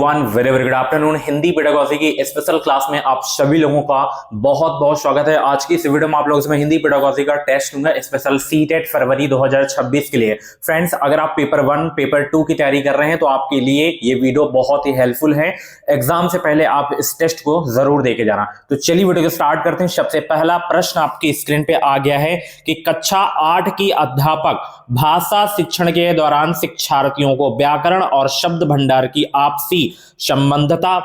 One very very good afternoon. Hindi pedagogy की special class में आप सभी लोगों का बहुत बहुत स्वागत है। आज की इस वीडियो में आप लोगों से हिंदी पेडागॉजी का टेस्ट लूंगा स्पेशल सीटेट फरवरी 2026 के लिए। फ्रेंड्स, अगर आप पेपर 1 पेपर 2 की तैयारी कर रहे हैं तो आपके लिए ये वीडियो बहुत ही हेल्पफुल है। एग्जाम से पहले आप इस टेस्ट को जरूर देके जाना। तो चलिए वीडियो को स्टार्ट करते हैं। सबसे पहला प्रश्न आपकी स्क्रीन पे आ गया है कि कक्षा 8 की अध्यापक भाषा शिक्षण के दौरान शिक्षार्थियों को व्याकरण और शब्द भंडार की आपसी संबंधता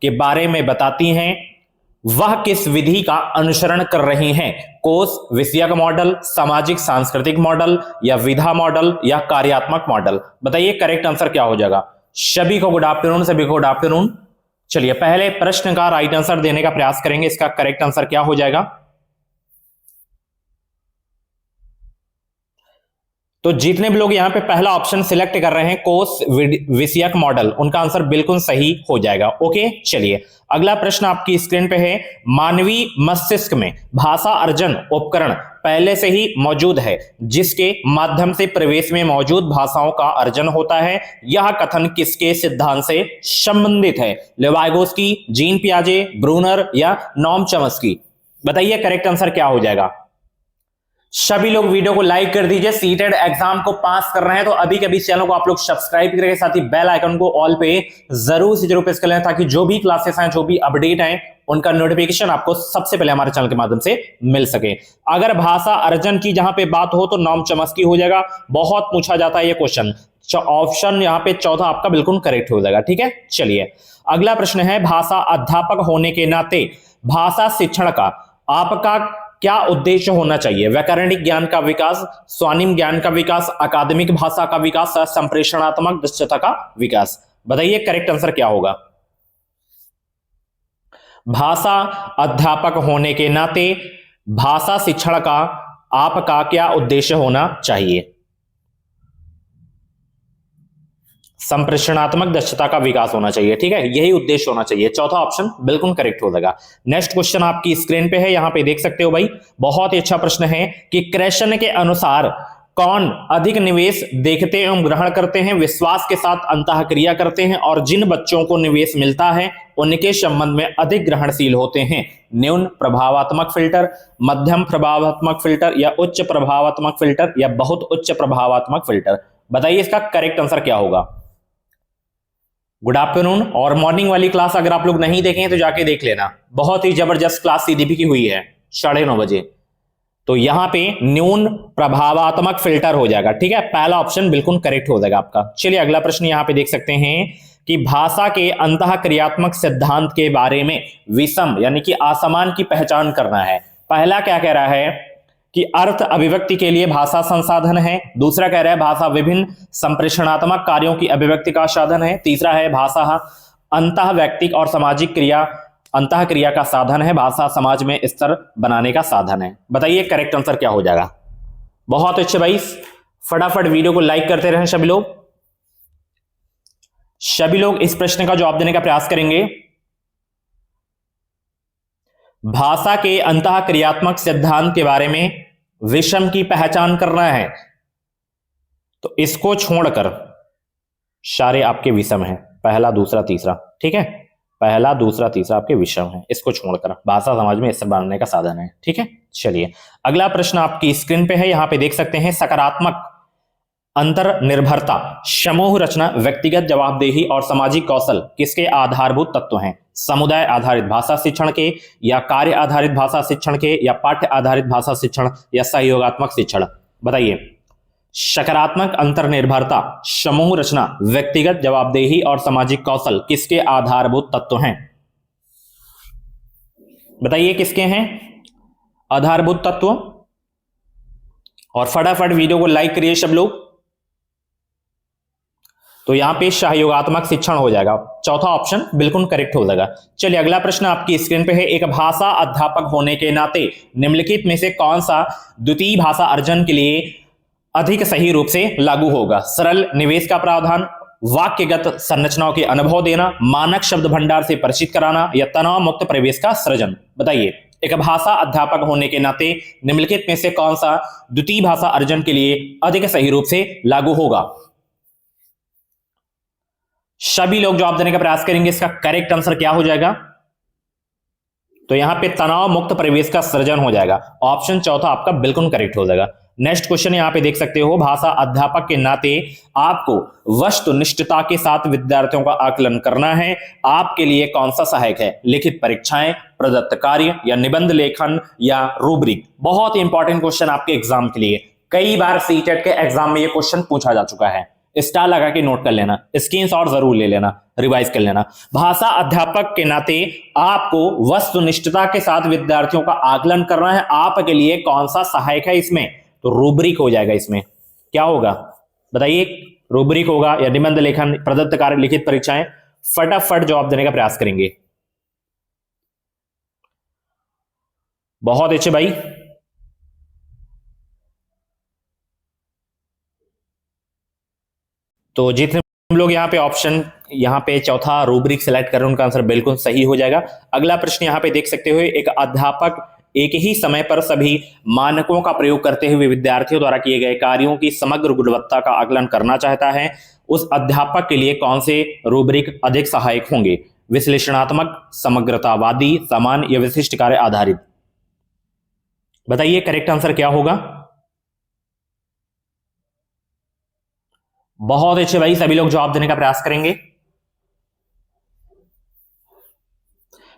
के बारे में बताती हैं। वह किस विधि का अनुसरण कर रही हैं? कोश विषयक मॉडल, सामाजिक सांस्कृतिक मॉडल या विधा मॉडल या कार्यात्मक मॉडल? बताइए करेक्ट आंसर क्या हो जाएगा। सभी को गुड आफ्टरनून, सभी को गुड आफ्टरनून। चलिए पहले प्रश्न का राइट आंसर देने का प्रयास करेंगे। इसका करेक्ट आंसर क्या हो जाएगा? तो जितने भी लोग यहां पे पहला ऑप्शन सिलेक्ट कर रहे हैं कोश विषयक मॉडल, उनका आंसर बिल्कुल सही हो जाएगा। ओके, चलिए अगला प्रश्न आपकी स्क्रीन पे है। मानवीय मस्तिष्क में भाषा अर्जन उपकरण पहले से ही मौजूद है जिसके माध्यम से प्रवेश में मौजूद भाषाओं का अर्जन होता है। यह कथन किसके सिद्धांत से संबंधित है? लेवाइगोस्की, जीन पियाजे, ब्रूनर या नॉम चॉम्स्की? बताइए करेक्ट आंसर क्या हो जाएगा। सभी लोग वीडियो को लाइक कर दीजिए। सीटेड एग्जाम को पास कर रहे हैं तो अभी के अभी चैनल को आप लोग सब्सक्राइब करेंगे, साथ ही बेल आइकन को ऑल पे जरूर से जरूर प्रेस कर लें ताकि जो भी क्लासेस हैं, जो भी अपडेट हैं, उनका नोटिफिकेशन आपको सबसे पहले हमारे चैनल के माध्यम से मिल सके। अगर भाषा अर्जन की जहां पे बात हो तो नॉम चॉम्स्की हो जाएगा। बहुत पूछा जाता है ये क्वेश्चन। ऑप्शन यहां पे चौथा आपका बिल्कुल करेक्ट हो जाएगा। ठीक है, चलिए अगला प्रश्न है। भाषा अध्यापक होने के नाते भाषा शिक्षण का आपका क्या उद्देश्य होना चाहिए? व्याकरणिक ज्ञान का विकास, स्वानिम ज्ञान का विकास, अकादमिक भाषा का विकास, संप्रेषणात्मक दक्षता का विकास? बताइए करेक्ट आंसर क्या होगा। भाषा अध्यापक होने के नाते भाषा शिक्षण का आपका क्या उद्देश्य होना चाहिए? संप्रेषणात्मक दक्षता का विकास होना चाहिए। ठीक है, यही उद्देश्य होना चाहिए। चौथा ऑप्शन बिल्कुल करेक्ट हो जाएगा। नेक्स्ट क्वेश्चन आपकी स्क्रीन पे है, यहां पे देख सकते हो भाई। बहुत ही अच्छा प्रश्न है कि कृष्ण के अनुसार कौन अधिक निवेश देखते एवं ग्रहण करते हैं, विश्वास के साथ अंतःक्रिया करते हैं और जिन बच्चों को निवेश मिलता है उनके संबंध में अधिक ग्रहणशील होते हैं? न्यून प्रभावात्मक फिल्टर, मध्यम प्रभावात्मक फिल्टर या उच्च प्रभावात्मक फिल्टर या बहुत उच्च प्रभावात्मक फिल्टर? बताइए इसका करेक्ट आंसर क्या होगा। Good afternoon. और मॉर्निंग वाली क्लास अगर आप लोग नहीं देखें तो जाके देख लेना, बहुत ही जबरदस्त क्लास सीडीपी की हुई है 9:30 बजे। तो यहां पे न्यून प्रभावात्मक फिल्टर हो जाएगा। ठीक है, पहला ऑप्शन बिल्कुल करेक्ट हो जाएगा आपका। चलिए अगला प्रश्न यहां पे देख सकते हैं कि भाषा के अंतःक्रियात्मक सिद्धांत के बारे में विषम यानी कि असमान की पहचान करना है। पहला क्या कह रहा है कि अर्थ अभिव्यक्ति के लिए भाषा संसाधन है। दूसरा कह रहा है भाषा विभिन्न संप्रेषणात्मक कार्यों की अभिव्यक्ति का साधन है। तीसरा है भाषा अंतः व्यक्तिक और सामाजिक क्रिया अंतः क्रिया का साधन है। भाषा समाज में स्तर बनाने का साधन है। बताइए करेक्ट आंसर क्या हो जाएगा। बहुत अच्छे भाई, फटाफट वीडियो को लाइक करते रहें सभी लोग। सभी लोग इस प्रश्न का जवाब देने का प्रयास करेंगे। भाषा के अंतः क्रियात्मक सिद्धांत के बारे में विषम की पहचान करना है तो इसको छोड़कर सारे आपके विषम हैं। पहला, दूसरा, तीसरा। ठीक है, पहला, दूसरा, तीसरा आपके विषम है। इसको छोड़कर भाषा समाज में स्तर बनाने का साधन है। ठीक है, चलिए अगला प्रश्न आपकी स्क्रीन पे है, यहां पे देख सकते हैं। सकारात्मक अंतर्निर्भरता, समूह रचना, व्यक्तिगत जवाबदेही और सामाजिक कौशल किसके आधारभूत तत्व हैं? समुदाय आधारित भाषा शिक्षण के या कार्य आधारित भाषा शिक्षण के या पाठ्य आधारित भाषा शिक्षण या सहयोगात्मक शिक्षण? बताइए। सकारात्मक अंतर्निर्भरता, समूह रचना, व्यक्तिगत जवाबदेही और सामाजिक कौशल किसके आधारभूत तत्व हैं? बताइए किसके हैं आधारभूत तत्व। और फटाफट वीडियो को लाइक करिए सब लोग। तो यहां पे सहयोगात्मक शिक्षण हो जाएगा। चौथा ऑप्शन बिल्कुल करेक्ट हो जाएगा। चलिए अगला प्रश्न आपकी स्क्रीन पे है। एक भाषा अध्यापक होने के नाते निम्नलिखित में से कौन सा द्वितीय भाषा अर्जन के लिए अधिक सही रूप से लागू होगा? सरल निवेश का प्रावधान, वाक्यगत संरचनाओं के अनुभव देना, मानक शब्द भंडार से परिचित कराना या तनाव मुक्त परिवेश का सृजन? बताइए एक भाषा अध्यापक होने के नाते निम्नलिखित में से कौन सा द्वितीय भाषा अर्जन के लिए अधिक सही रूप से लागू होगा? सभी लोग जवाब देने का प्रयास करेंगे। इसका करेक्ट आंसर क्या हो जाएगा? तो यहां पे तनाव मुक्त परिवेश का सृजन हो जाएगा। ऑप्शन चौथा आपका बिल्कुल करेक्ट हो जाएगा। नेक्स्ट क्वेश्चन यहां पे देख सकते हो, भाषा अध्यापक के नाते आपको वस्तुनिष्ठता के साथ विद्यार्थियों का आकलन करना है। आपके लिए कौन सा सहायक है? लिखित परीक्षाएं, प्रदत्त कार्य, या निबंध लेखन, या रूब्रिक? बहुत इंपॉर्टेंट क्वेश्चन आपके एग्जाम के लिए। कई बार सीटेट के एग्जाम में ये क्वेश्चन पूछा जा चुका है। स्टार लगा के नोट कर लेना, स्क्रीनशॉट जरूर ले लेना, रिवाइज कर लेना। भाषा अध्यापक के नाते आपको वस्तुनिष्ठता के साथ विद्यार्थियों का आकलन करना है। आपके लिए कौन सा सहायक है इसमें? तो रूब्रिक हो जाएगा। इसमें क्या होगा बताइए? रूब्रिक होगा या निबंध लेखन, प्रदत्त कार्य, लिखित परीक्षाएं? फटाफट जवाब देने का प्रयास करेंगे। बहुत अच्छे भाई। तो जितने लोग यहाँ पे ऑप्शन यहाँ पे चौथा रूब्रिक सेलेक्ट कर रहे हैं उनका आंसर बिल्कुल सही हो जाएगा। अगला प्रश्न यहाँ पे देख सकते हो, एक अध्यापक एक ही समय पर सभी मानकों का प्रयोग करते हुए विद्यार्थियों द्वारा किए गए कार्यों की समग्र गुणवत्ता का आकलन करना चाहता है। उस अध्यापक के लिए कौन से रूब्रिक अधिक सहायक होंगे? विश्लेषणात्मक, समग्रतावादी, समान, या विशिष्ट कार्य आधारित? बताइए करेक्ट आंसर क्या होगा? बहुत अच्छे भाई, सभी लोग जवाब देने का प्रयास करेंगे।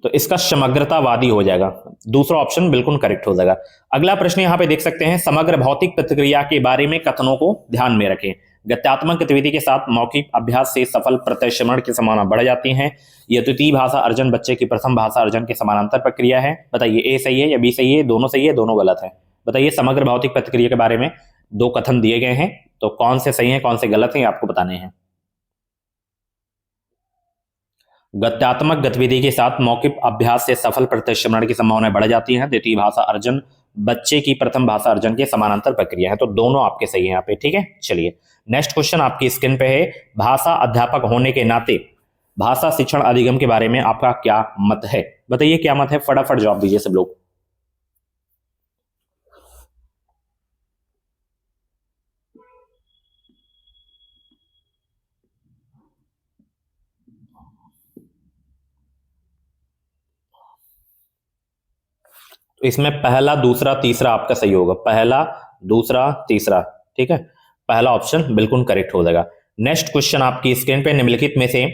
तो इसका समग्रतावादी हो जाएगा। दूसरा ऑप्शन बिल्कुल करेक्ट हो जाएगा। अगला प्रश्न यहां पे देख सकते हैं, समग्र भौतिक प्रतिक्रिया के बारे में कथनों को ध्यान में रखें। गत्यात्मक गतिविधि के साथ मौखिक अभ्यास से सफल प्रत्यक्षण की संभावना बढ़ जाती है। यह द्वितीय भाषा अर्जन बच्चे की प्रथम भाषा अर्जन की समानांतर प्रक्रिया है। बताइए ए सही है या बी सही है? दोनों सही है, दोनों गलत है? बताइए समग्र भौतिक प्रतिक्रिया के बारे में दो कथन दिए गए हैं, तो कौन से सही है कौन से गलत है आपको बताने हैं। गत्यात्मक गतिविधि के साथ मौखिक अभ्यास से सफल प्रत्यक्षण की संभावना बढ़ जाती है। द्वितीय भाषा अर्जन बच्चे की प्रथम भाषा अर्जन के समानांतर प्रक्रिया है। तो दोनों आपके सही है यहाँ पे, ठीक है। चलिए नेक्स्ट क्वेश्चन आपकी स्क्रीन पे है, भाषा अध्यापक होने के नाते भाषा शिक्षण अधिगम के बारे में आपका क्या मत है? बताइए क्या मत है, फटाफट जवाब दीजिए सब लोग। तो इसमें पहला, दूसरा, तीसरा आपका सही होगा। पहला, दूसरा, तीसरा, ठीक है। पहला ऑप्शन बिल्कुल करेक्ट हो जाएगा। नेक्स्ट क्वेश्चन आपकी स्क्रीन पे, निम्नलिखित में से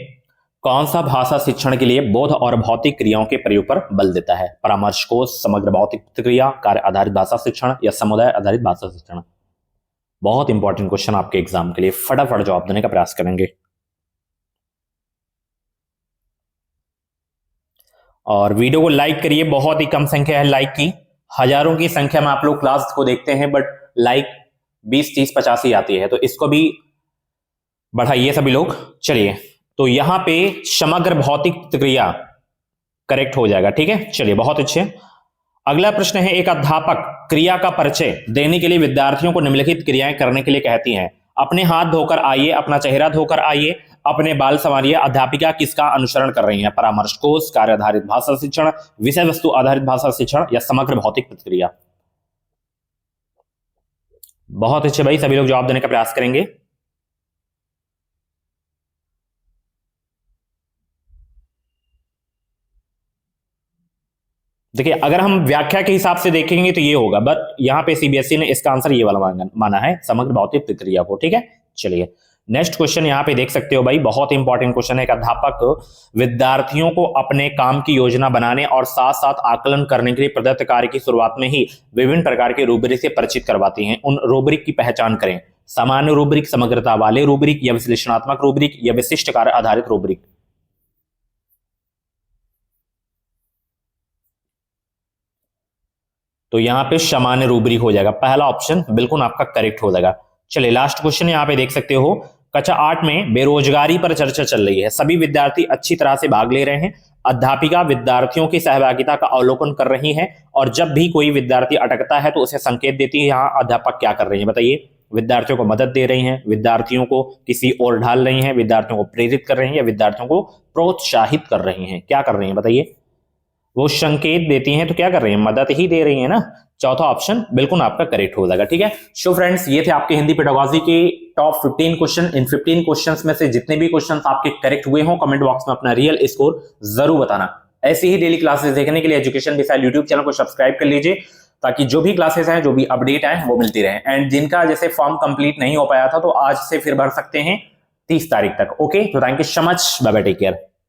कौन सा भाषा शिक्षण के लिए बोध और भौतिक क्रियाओं के प्रयोग पर बल देता है? परामर्श कोश, समग्र भौतिक प्रतिक्रिया, कार्य आधारित भाषा शिक्षण, या समुदाय आधारित भाषा शिक्षण? बहुत इंपॉर्टेंट क्वेश्चन आपके एग्जाम के लिए, फटाफट जवाब देने का प्रयास करेंगे। और वीडियो को लाइक करिए, बहुत ही कम संख्या है लाइक की। हजारों की संख्या में आप लोग क्लास को देखते हैं, बट लाइक 20, 30, 50 ही आती है, तो इसको भी बढ़ाइए सभी लोग। चलिए, तो यहां पे समग्र भौतिक प्रतिक्रिया करेक्ट हो जाएगा, ठीक है। चलिए बहुत अच्छे। अगला प्रश्न है, एक अध्यापक क्रिया का परिचय देने के लिए विद्यार्थियों को निम्नलिखित क्रियाएं करने के लिए कहती हैं। अपने हाथ धोकर आइए, अपना चेहरा धोकर आइए, अपने बाल संवारिए। अध्यापिका किसका अनुसरण कर रही है? परामर्श कोश, कार्य आधारित भाषा शिक्षण, विषय वस्तु आधारित भाषा शिक्षण, या समग्र भौतिक प्रतिक्रिया? बहुत अच्छे भाई, सभी लोग जवाब देने का प्रयास करेंगे। देखिए अगर हम व्याख्या के हिसाब से देखेंगे तो ये होगा, बट यहां पे सीबीएसई ने इसका आंसर ये वाला माना है, समग्र भौतिक प्रक्रिया को, ठीक है। चलिए नेक्स्ट क्वेश्चन यहां पे देख सकते हो भाई, बहुत इंपॉर्टेंट क्वेश्चन है। एक अध्यापक विद्यार्थियों को अपने काम की योजना बनाने और साथ साथ आकलन करने के लिए प्रदत्त कार्य की शुरुआत में ही विभिन्न प्रकार के रूब्रिक से परिचित करवाती हैं। उन रूब्रिक की पहचान करें। सामान्य रूब्रिक, समग्रता वाले रूब्रिक, या विश्लेषणात्मक रूब्रिक, या विशिष्ट कार्य आधारित रूब्रिक? तो यहां पे सामान्य रूब्रिक हो जाएगा। पहला ऑप्शन बिल्कुल आपका करेक्ट हो जाएगा। चलिए लास्ट क्वेश्चन यहां पे देख सकते हो, कक्षा 8 में बेरोजगारी पर चर्चा चल रही है। सभी विद्यार्थी अच्छी तरह से भाग ले रहे हैं। अध्यापिका विद्यार्थियों की सहभागिता का अवलोकन कर रही है, और जब भी कोई विद्यार्थी अटकता है तो उसे संकेत देती है। यहाँ अध्यापक क्या कर रही है बताइए? विद्यार्थियों को मदद दे रही हैं, विद्यार्थियों को किसी और ढाल रही हैं, विद्यार्थियों को प्रेरित कर रही हैं, या विद्यार्थियों को प्रोत्साहित कर रही हैं? क्या कर रही हैं बताइए? वो संकेत देती हैं तो क्या कर रही हैं? मदद ही दे रही है ना। चौथा ऑप्शन बिल्कुल आपका करेक्ट हो जाएगा। ठीक है, सो फ्रेंड्स ये थे आपके हिंदी पेडागोजी के टॉप 15 क्वेश्चन। इन 15 क्वेश्चंस में से जितने भी क्वेश्चंस आपके करेक्ट हुए हों, कमेंट बॉक्स में अपना रियल स्कोर जरूर बताना। ऐसी ही डेली क्लासेस देखने के लिए एजुकेशन मिसाइल यूट्यूब चैनल को सब्सक्राइब कर लीजिए, ताकि जो भी क्लासेस हैं, जो भी अपडेट आए वो मिलती रहे। एंड जिनका जैसे फॉर्म कंप्लीट नहीं हो पाया था, तो आज से फिर भर सकते हैं 30 तारीख तक। ओके, तो thank you so much, bye bye, take care.